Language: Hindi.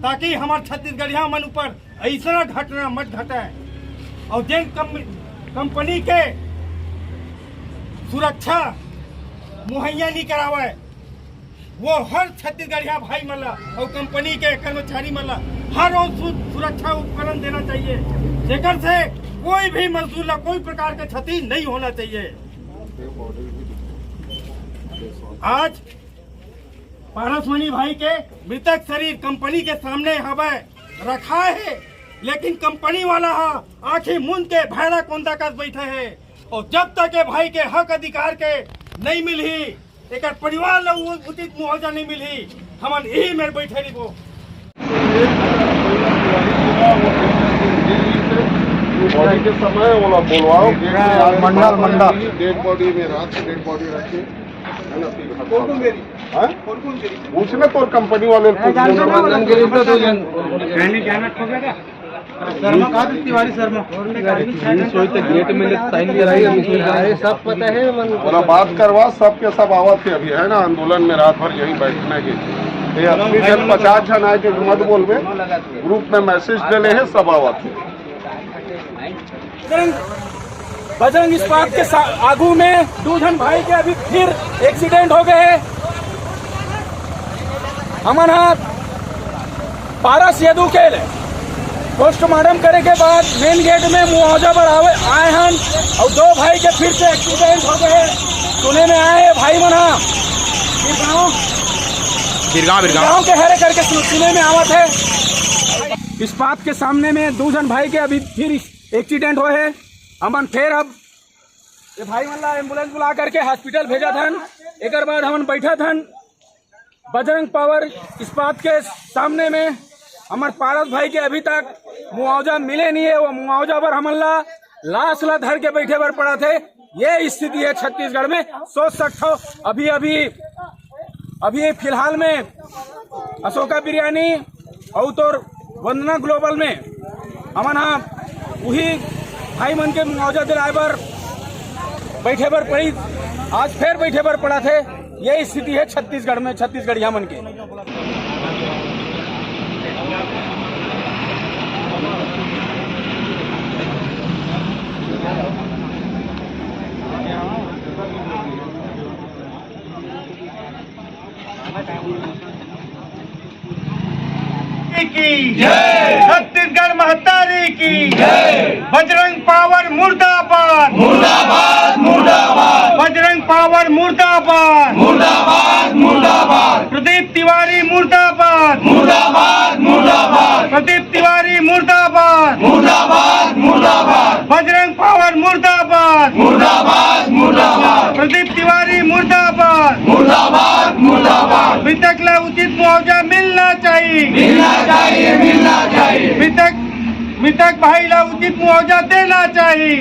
ताकि हमारे छत्तीसगढ़िया मन ऊपर ऐसा घटना मत घटे और जिन कंपनी के सुरक्षा मुहैया नहीं करावे वो हर छत्तीसगढ़िया भाई मला और कंपनी के कर्मचारी मला हर रोज सुरक्षा उपकरण देना चाहिए, जेकर से कोई भी मजदूर ला कोई प्रकार के क्षति नहीं होना चाहिए। आज पारसमणि भाई के मृतक शरीर कंपनी के सामने हवा रखा है, लेकिन कंपनी वाला आंखें मूंद के भैरा कोंदा कर बैठे है और जब तक के भाई के हक अधिकार के नहीं मिली, एक परिवार ला उचित मुआवजा नहीं मिली, हमन यही में बैठे रही। वो बॉडी के समय वो बोलवाओ मंडल डेड बॉडी में रात से डेड बॉडी रखी उसने तो कंपनी वाले तिवारी शर्मा ग्रेट में साइन सब पता है बोला बात करवा सबके सब आवत थे अभी है ना आंदोलन में रात भर यही बैठने के 50 जन आए के मत बोलबे ग्रुप में मैसेज डले है सब आवत थे। बजरंग इस्पात के आगू में 2 जन भाई के अभी फिर एक्सीडेंट हो गए। हमारा पारस यदु के पोस्टमार्टम करे के बाद मेन गेट में मुआवजा बढ़ावे आए हैं और 2 भाई के फिर से एक्सीडेंट हो गए। सुने में आए भाई मना बिरगांव के हरे करके सुने में आवत है। इस्पात के सामने में 2 जन भाई के अभी फिर एक्सीडेंट हुए है। हमन फिर अब ये भाई मन ला एम्बुलेंस बुला करके हॉस्पिटल भेजा थन। एक बाद हमन बैठा थन बजरंग पावर इस्पात के सामने में। हमारे पारस भाई के अभी तक मुआवजा मिले नहीं है, वो मुआवजा पर हमन ला लाश ला धर के बैठे पर पड़ा थे। ये स्थिति है छत्तीसगढ़ में। सोच सकते हो अभी फिलहाल में अशोका बिरयानी और तो वंदना ग्लोबल में हमन वही भाई मन के मुआवजा दिलाए पर बैठे पर पड़ी, आज फिर बैठे पर पड़ा थे। ये स्थिति है छत्तीसगढ़ में छत्तीसगढ़िया मन के। की छत्तीसगढ़ महतारी की बजरंग पावर मुर्दाबाद मुर्दाबाद मुर्दाबाद बजरंग पावर मुर्दाबाद मुर्दाबाद मुर्दाबाद प्रदीप तिवारी मुर्दाबाद मुर्दाबाद मुर्दाबाद प्रदीप तिवारी मुर्दाबाद मुर्दाबाद मुर्दाबाद बजरंग पावर मुर्दाबाद मुर्दाबाद मुर्दाबाद प्रदीप तिवारी मुर्दाबाद मुर्दाबाद मुर्दाबाद मृतक ला उचित मुआवजा मिलना चाहिए मिलना चाहिए मृतक भाई ला उचित मुआवजा देना चाहिए